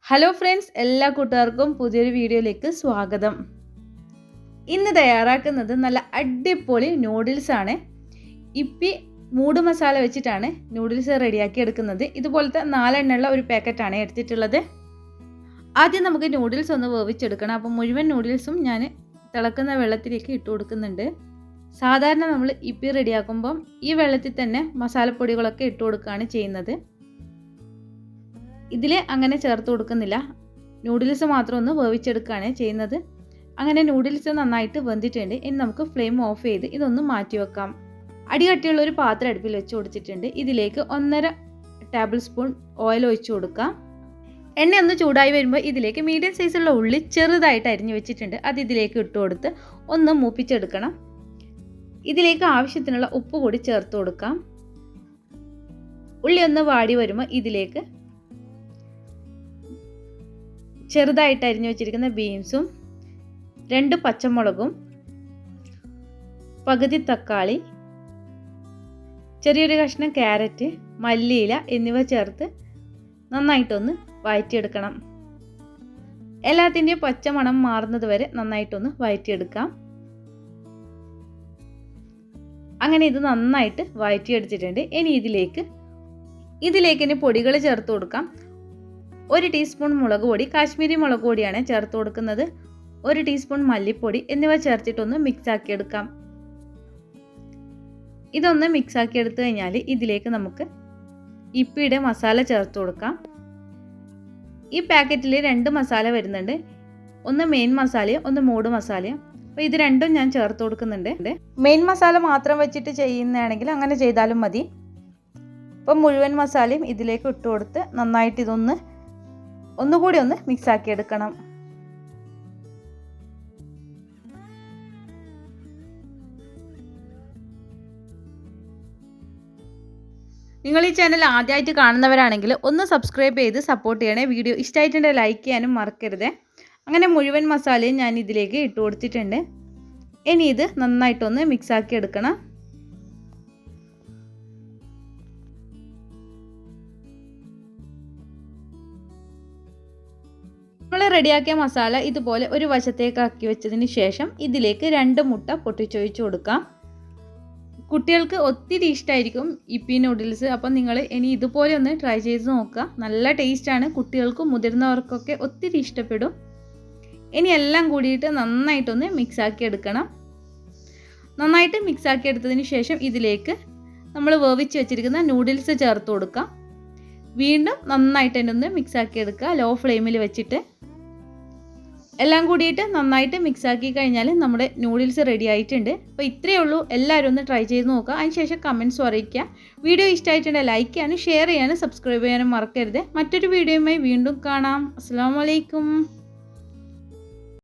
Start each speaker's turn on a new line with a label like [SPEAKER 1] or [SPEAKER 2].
[SPEAKER 1] Hello friends, എല്ലാ കൂട്ടുകാർക്കും പുതിയൊരു വീഡിയോയിലേക്ക് സ്വാഗതം. ഇന്ന് തയ്യാറാക്കുന്നത് നല്ല അടിപൊളി നൂഡിൽസ് ആണ്. ഇപ്പി മൂട് മസാല വെച്ചിട്ടാണ് നൂഡിൽസ് റെഡിയാക്കി എടുക്കുന്നത്. ഇതുപോലത്തെ 4 എണ്ണമുള്ള ഒരു പാക്കറ്റാണ് എടുത്തിട്ടുള്ളത്. ആദ്യം നമുക്ക് നൂഡിൽസ് ഒന്ന് വേവിച്ചെടുക്കണം. അപ്പോൾ മുഴുവൻ നൂഡിൽസും ഞാൻ തിളക്കുന്ന വെള്ളത്തിലേക്ക് ഇട്ട് കൊടുക്കുന്നുണ്ട്. സാധാരണ നമ്മൾ ഇപ്പി റെഡിയാക്കുമ്പം ഈ വെള്ളത്തിൽ തന്നെ മസാലപ്പൊടികളൊക്കെ ഇട്ട് കൊടുക്കുകയാണ് ചെയ്യുന്നത്. ഇതിൽ അങ്ങനെ ചേർത്ത് കൊടുക്കുന്നില്ല, നൂഡിൽസ് മാത്രം ഒന്ന് വേവിച്ചെടുക്കുകയാണ് ചെയ്യുന്നത്. അങ്ങനെ നൂഡിൽസ് നന്നായിട്ട് വെന്തിട്ടുണ്ട്. ഇനി നമുക്ക് ഫ്ലെയിം ഓഫ് ചെയ്ത് ഇതൊന്ന് മാറ്റി വെക്കാം. അടികട്ടിയുള്ള ഒരു പാത്രം അടുപ്പിൽ വെച്ച് കൊടുത്തിട്ടുണ്ട്. ഇതിലേക്ക് 1.5 ടേബിൾ സ്പൂൺ ഓയിൽ ഒഴിച്ചു കൊടുക്കാം. എണ്ണ ഒന്ന് ചൂടായി വരുമ്പോൾ ഇതിലേക്ക് മീഡിയം സൈസുള്ള ഉള്ളി ചെറുതായിട്ട് അരിഞ്ഞു വെച്ചിട്ടുണ്ട്. അത് ഇതിലേക്ക് ഇട്ട് കൊടുത്ത് ഒന്ന് മൂപ്പിച്ചെടുക്കണം. ഇതിലേക്ക് ആവശ്യത്തിനുള്ള ഉപ്പ് കൂടി ചേർത്ത് കൊടുക്കാം. ഉള്ളി ഒന്ന് വാടി വരുമ്പോൾ ഇതിലേക്ക് ചെറുതായിട്ട് അരിഞ്ഞു വെച്ചിരിക്കുന്ന ബീൻസും 2 പച്ചമുളകും പകുതി തക്കാളി, ചെറിയൊരു കഷ്ണം ക്യാരറ്റ്, മല്ലിയില എന്നിവ ചേർത്ത് നന്നായിട്ടൊന്ന് വഴറ്റിയെടുക്കണം. എല്ലാത്തിൻ്റെയും പച്ചമണം മാറുന്നത് വരെ നന്നായിട്ടൊന്ന് വഴറ്റിയെടുക്കാം. അങ്ങനെ ഇത് നന്നായിട്ട് വഴറ്റിയെടുത്തിട്ടുണ്ട്. ഇനി ഇതിലേക്ക് ഇനി പൊടികൾ ചേർത്ത് കൊടുക്കാം. 1 ടീസ്പൂൺ മുളക് പൊടി, കാശ്മീരി മുളക് പൊടിയാണ് ചേർത്ത് കൊടുക്കുന്നത്. 1 ടീസ്പൂൺ മല്ലിപ്പൊടി എന്നിവ ചേർത്തിട്ടൊന്ന് മിക്സ് ആക്കിയെടുക്കാം. ഇതൊന്ന് മിക്സ് ആക്കി എടുത്തു കഴിഞ്ഞാൽ ഇതിലേക്ക് നമുക്ക് ഇപ്പിയുടെ മസാല ചേർത്ത് കൊടുക്കാം. ഈ പാക്കറ്റിൽ 2 മസാല വരുന്നുണ്ട്. ഒന്ന് മെയിൻ മസാലയും ഒന്ന് മൂട് മസാലയും. അപ്പോൾ ഇത് രണ്ടും ഞാൻ ചേർത്ത് കൊടുക്കുന്നുണ്ട്. മെയിൻ മസാല മാത്രം വെച്ചിട്ട് ചെയ്യുന്നതാണെങ്കിൽ അങ്ങനെ ചെയ്താലും മതി. അപ്പം മുഴുവൻ മസാലയും ഇതിലേക്ക് ഇട്ട് കൊടുത്ത് നന്നായിട്ട് ഇതൊന്ന് ഒന്നുകൂടി ഒന്ന് മിക്സ് ആക്കി എടുക്കണം. നിങ്ങൾ ഈ ചാനൽ ആദ്യമായിട്ട് കാണുന്നവരാണെങ്കിൽ ഒന്ന് സബ്സ്ക്രൈബ് ചെയ്ത് സപ്പോർട്ട് ചെയ്യണേ. വീഡിയോ ഇഷ്ടമായിട്ടുണ്ടെങ്കിൽ ലൈക്ക് ചെയ്യാനും മറക്കരുത്. അങ്ങനെ മുഴുവൻ മസാലയും ഞാൻ ഇതിലേക്ക് ഇട്ട് കൊടുത്തിട്ടുണ്ട്. ഇനി ഇത് നന്നായിട്ടൊന്ന് മിക്സ് ആക്കി എടുക്കണം. നമ്മൾ റെഡിയാക്കിയ മസാല ഇതുപോലെ ഒരു വശത്തേക്ക് ആക്കി വെച്ചതിന് ശേഷം ഇതിലേക്ക് 2 മുട്ട പൊട്ടിച്ചൊഴിച്ച് കൊടുക്കാം. കുട്ടികൾക്ക് ഒത്തിരി ഇഷ്ടമായിരിക്കും ഇപ്പി നൂഡിൽസ്. അപ്പം നിങ്ങൾ ഇനി ഇതുപോലെ ഒന്ന് ട്രൈ ചെയ്ത് നോക്കുക. നല്ല ടേസ്റ്റാണ്, കുട്ടികൾക്കും മുതിർന്നവർക്കൊക്കെ ഒത്തിരി ഇഷ്ടപ്പെടും. ഇനി എല്ലാം കൂടിയിട്ട് നന്നായിട്ടൊന്ന് മിക്സ് ആക്കി എടുക്കണം. നന്നായിട്ട് മിക്സ് ആക്കി എടുത്തതിന് ശേഷം ഇതിലേക്ക് നമ്മൾ വേവിച്ച് വെച്ചിരിക്കുന്ന നൂഡിൽസ് ചേർത്ത് കൊടുക്കാം. വീണ്ടും നന്നായിട്ട് തന്നെ ഒന്ന് മിക്സ് ആക്കി എടുക്കുക, ലോ ഫ്ലെയിമിൽ വെച്ചിട്ട്. എല്ലാം കൂടിയിട്ട് നന്നായിട്ട് മിക്സ് ആക്കി കഴിഞ്ഞാൽ നമ്മുടെ നൂഡിൽസ് റെഡി ആയിട്ടുണ്ട്. അപ്പോൾ ഇത്രയേ ഉള്ളൂ. എല്ലാവരും ഒന്ന് ട്രൈ ചെയ്ത് നോക്കുക. അതിനുശേഷം കമൻറ്റ്സ് അറിയിക്കുക. വീഡിയോ ഇഷ്ടമായിട്ടുണ്ടെങ്കിൽ ലൈക്ക് ചെയ്യാനും ഷെയർ ചെയ്യാനും സബ്സ്ക്രൈബ് ചെയ്യാനും മറക്കരുത്. മറ്റൊരു വീഡിയോയുമായി വീണ്ടും കാണാം. അസ്സലാമു അലൈക്കും.